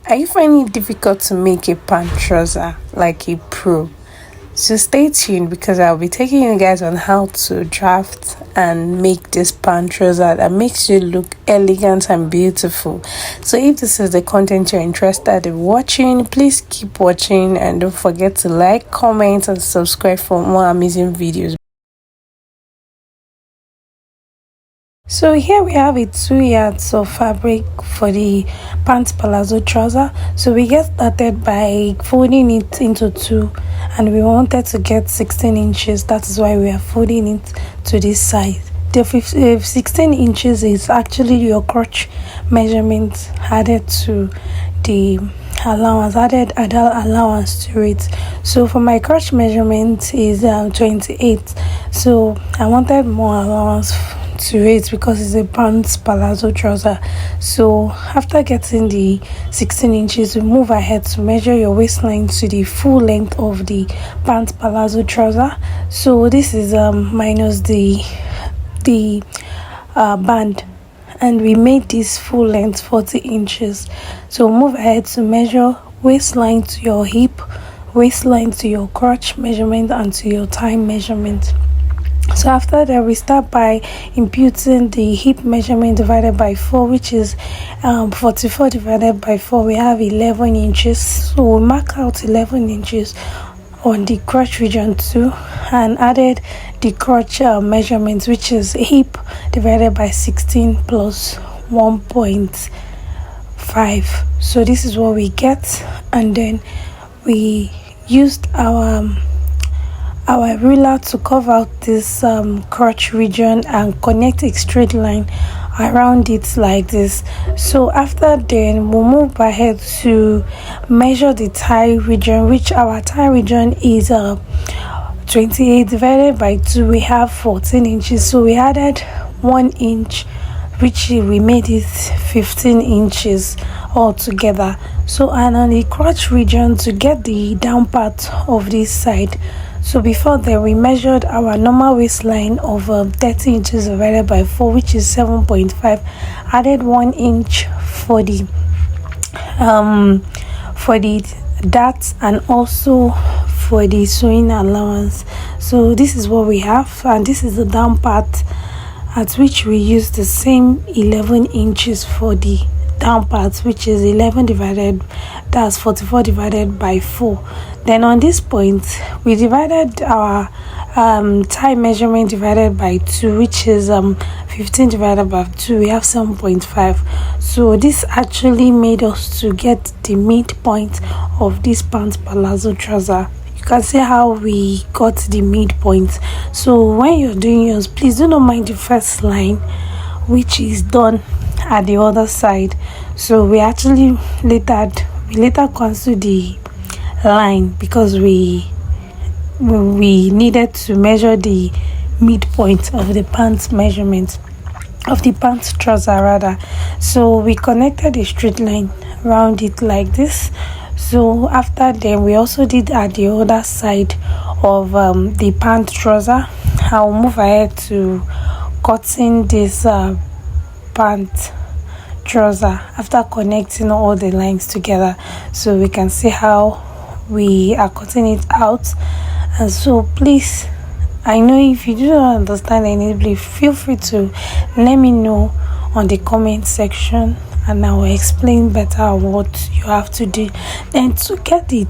Are you finding it difficult to make a pant trouser like a pro? So stay tuned because I'll be taking you guys on how to draft and make this pant trouser that makes you look elegant and beautiful. So if this is the content you're interested in watching, please keep watching and don't forget to like, comment and subscribe for more amazing videos. So here we have 2 yards of fabric for the pants palazzo trouser. So we get started by folding it into two, and we wanted to get 16 inches. That is why we are folding it to this side. The 16 inches is actually your crotch measurement added to the added allowance to it. So for my crotch measurement is 28, so I wanted more allowance to it because it's a pants palazzo trouser. So after getting the 16 inches, we move ahead to measure your waistline to the full length of the pants palazzo trouser. So this is minus the band, and we made this full length 40 inches. So move ahead to measure waistline to your hip, waistline to your crotch measurement, and to your thigh measurement. So after that, we start by imputing the hip measurement divided by 4, which is 44 divided by 4. We have 11 inches. So we mark out 11 inches on the crotch region too, and added the crotch measurement, which is hip divided by 16 plus 1.5. So this is what we get, and then we used our ruler to carve out this crotch region and connect a straight line around it like this. So after then, we'll move ahead to measure the thigh region, which our thigh region is 28 divided by 2. We have 14 inches, so we added 1 inch, which we made it 15 inches altogether. So, and on the crotch region, to get the down part of this side, so before that, we measured our normal waistline of 30 inches divided by 4, which is 7.5. Added 1 inch for the darts and also for the sewing allowance. So this is what we have, and this is the down part, at which we use the same 11 inches for the down part, which is 11 divided, that's 44 divided by 4. Then on this point, we divided our thigh measurement divided by 2, which is 15 divided by 2. We have 7.5. So this actually made us to get the midpoint of this pants palazzo trouser. You can see how we got the midpoint. So when you're doing yours, please do not mind the first line, which is done at the other side. So we actually later cancel the line because we needed to measure the midpoint of the pants measurement of the pants trouser rather. So we connected a straight line around it like this. So after then, we also did at the other side of the pant trouser. I'll move ahead to cutting this pant trouser after connecting all the lines together, so we can see how we are cutting it out. And so please, I know if you do not understand any, please feel free to let me know on the comment section, and I will explain better what you have to do. Then to get the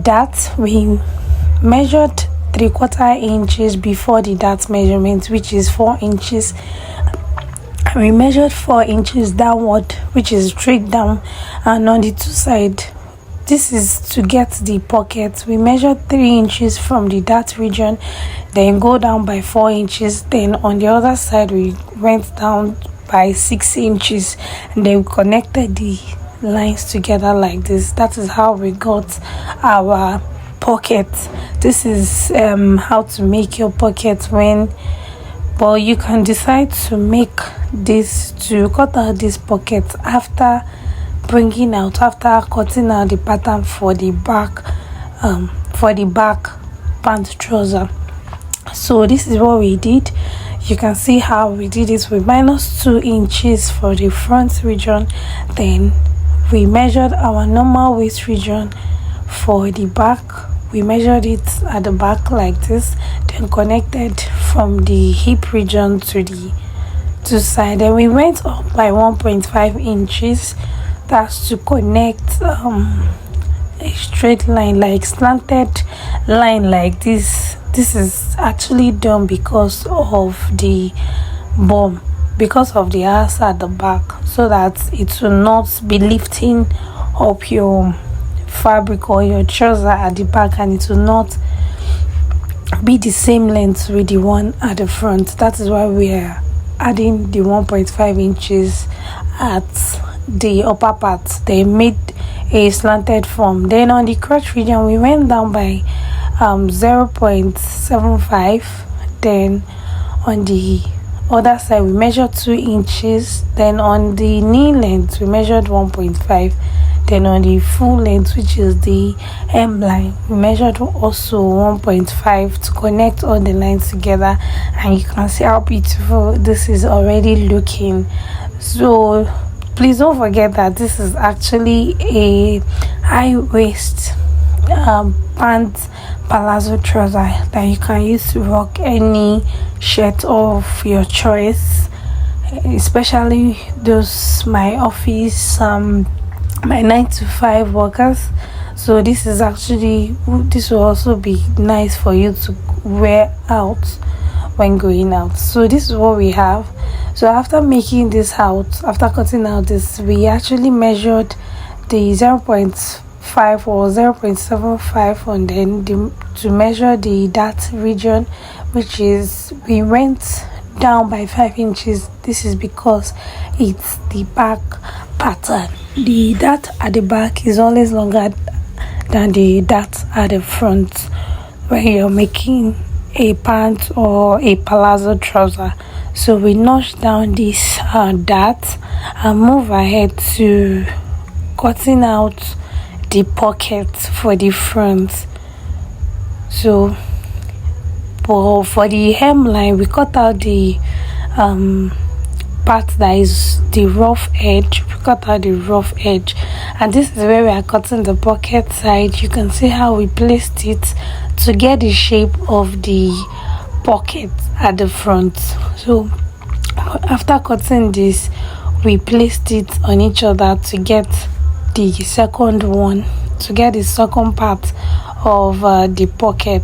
dart, we measured 3/4 inches before the dart measurement, which is 4 inches. We measured 4 inches downward, which is straight down, and on the two side, this is to get the pocket. We measured 3 inches from the dart region, then go down by 4 inches. Then on the other side, we went down by 6 inches, and then we connected the lines together like this. That is how we got our pocket. This is how to make your pocket when, but you can decide to make this, to cut out this pocket after cutting out the pattern for the back pant trouser. So this is what we did. you can see how we did it with -2 inches for the front region. Then we measured our normal waist region for the back. We measured it at the back like this, then connected from the hip region to the side. Then we went up by 1.5 inches. That's to connect a straight line, like slanted line like this. This is actually done because of the bum, because of the ass at the back, so that it will not be lifting up your fabric or your trouser at the back, and it will not be the same length with the one at the front. That is why we are adding the 1.5 inches at the upper part. They made a slanted form. Then on the crotch region, we went down by 0.75. Then on the other side, we measured 2 inches. Then on the knee length, we measured 1.5. Then on the full length, which is the hemline, we measured also 1.5 to connect all the lines together. And you can see how beautiful this is already looking. So please don't forget that this is actually a high waist pant palazzo trouser that you can use to rock any shirt of your choice, especially those my office my 9 to 5 workers. So this will also be nice for you to wear out when going out. So this is what we have. So after making this out, after cutting out this, we actually measured the 0.5 or 0.75, and then to measure the dart region, which is, we went down by 5 inches. This is because it's the back pattern. The dart at the back is always longer than the dart at the front when you're making a pant or a palazzo trouser. So we notch down this dart and move ahead to cutting out the pocket for the front. So for the hemline, we cut out the part that is the rough edge. We cut out the rough edge, and this is where we are cutting the pocket side. You can see how we placed it to get the shape of the pocket at the front. So after cutting this, we placed it on each other to get the second one, to get the second part of the pocket.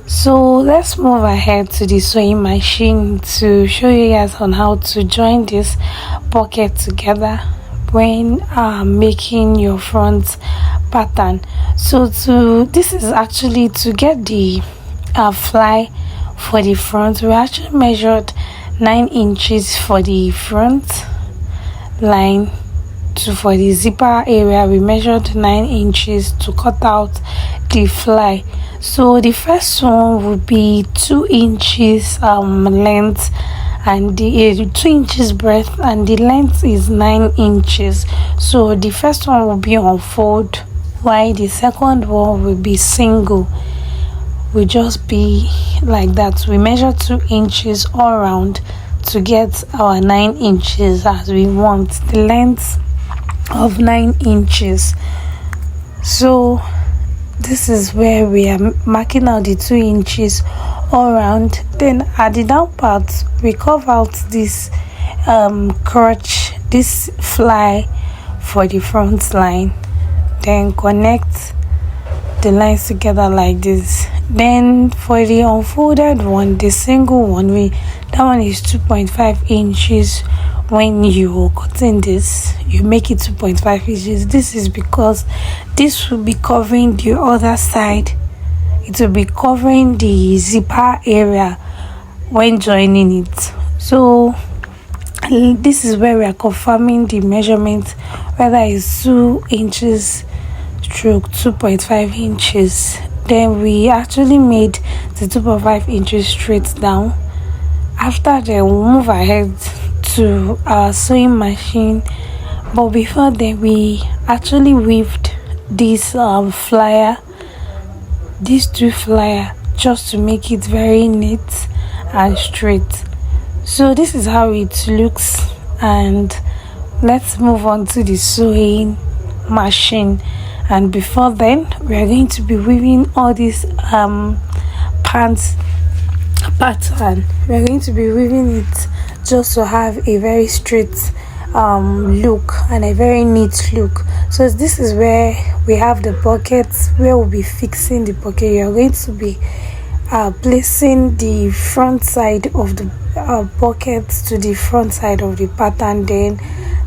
So let's move ahead to the sewing machine to show you guys on how to join this pocket together when making your front pattern. So this is actually to get the fly for the front. We actually measured 9 inches for the front line. For the zipper area, we measured 9 inches to cut out the fly. So the first one would be 2 inches length, and the 2 inches breadth, and the length is 9 inches. So the first one will be on fold, while the second one will be single. Will just be like that. We measure 2 inches all around to get our 9 inches as we want the length of 9 inches. So this is where we are marking out the 2 inches all around. Then at the down part, we curve out this crotch, this fly for the front line, then connect the lines together like this. Then for the unfolded one, the single one, that one is 2.5 inches. When you cutting this, you make it 2.5 inches. This is because this will be covering the other side. It will be covering the zipper area when joining it. So this is where we are confirming the measurement, whether it's 2 inches stroke 2.5 inches. Then we actually made the 2.5 inches straight down. After that, we'll move ahead to our sewing machine, but before then, we actually weaved this flyer, these two flyer, just to make it very neat and straight. So this is how it looks, and let's move on to the sewing machine. And before then, we are going to be weaving all these pants pattern. We are going to be weaving it just to have a very straight look and a very neat look. So this is where we have the pockets, where we'll be fixing the pocket. You are going to be placing the front side of the pockets to the front side of the pattern. Then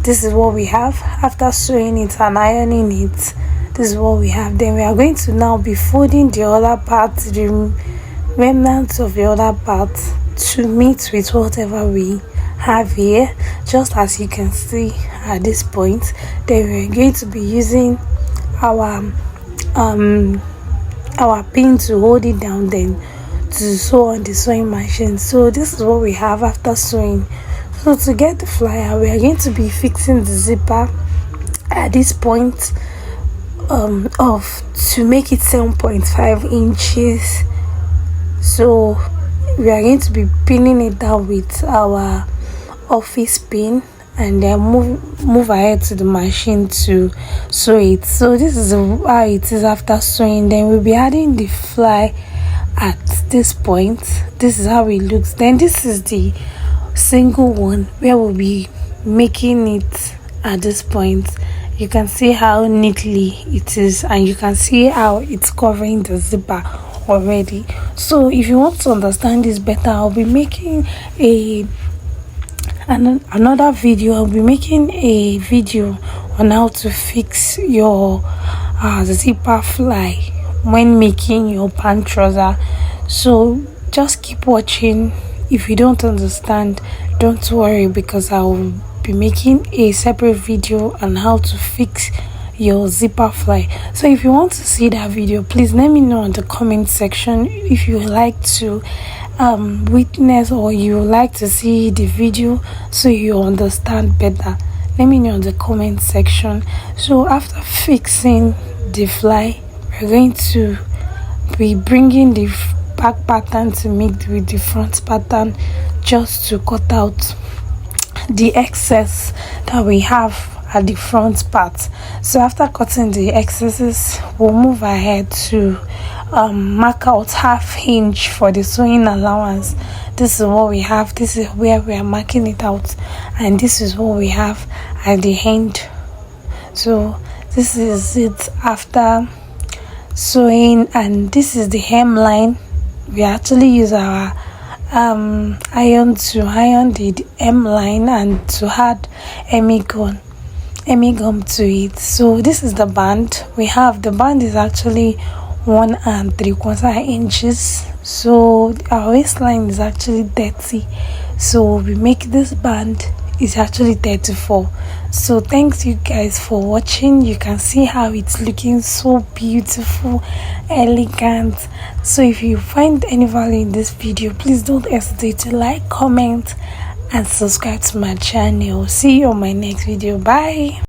this is what we have after sewing it and ironing it. This is what we have. Then we are going to now be folding the other part, the remnants of the other part, to meet with whatever we have here, just as you can see at this point. Then we're going to be using our pin to hold it down, then to sew on the sewing machine. So this is what we have after sewing. So to get the flyer, we are going to be fixing the zipper at this point of to make it 7.5 inches. So we are going to be pinning it down with our office pin, and then move ahead to the machine to sew it. So this is how it is after sewing. Then we'll be adding the fly at this point. This is how it looks. Then this is the single one where we'll be making it at this point. You can see how neatly it is, and you can see how it's covering the zipper already. So if you want to understand this better, I'll be making another video. I'll be making a video on how to fix your zipper fly when making your pant trouser. So just keep watching. If you don't understand, don't worry, because I will be making a separate video on how to fix your zipper fly. So if you want to see that video, please let me know in the comment section. If you like to witness, or you like to see the video so you understand better, let me know in the comment section. So after fixing the fly, we're going to be bringing the back pattern to meet with the front pattern, just to cut out the excess that we have at the front part. So after cutting the excesses, we'll move ahead to mark out half inch for the sewing allowance. This is what we have. This is where we are marking it out, and this is what we have at the end. So this is it after sewing, and this is the hemline. We actually use our iron to iron the hemline and to add hemi gum to it. So this is the band we have. The band is actually 1 3/4 inches. So our waistline is actually 30. So we make this band is actually 34. So thanks you guys for watching. You can see how it's looking so beautiful, elegant. So if you find any value in this video, please don't hesitate to like, comment and subscribe to my channel. See you on my next video. Bye.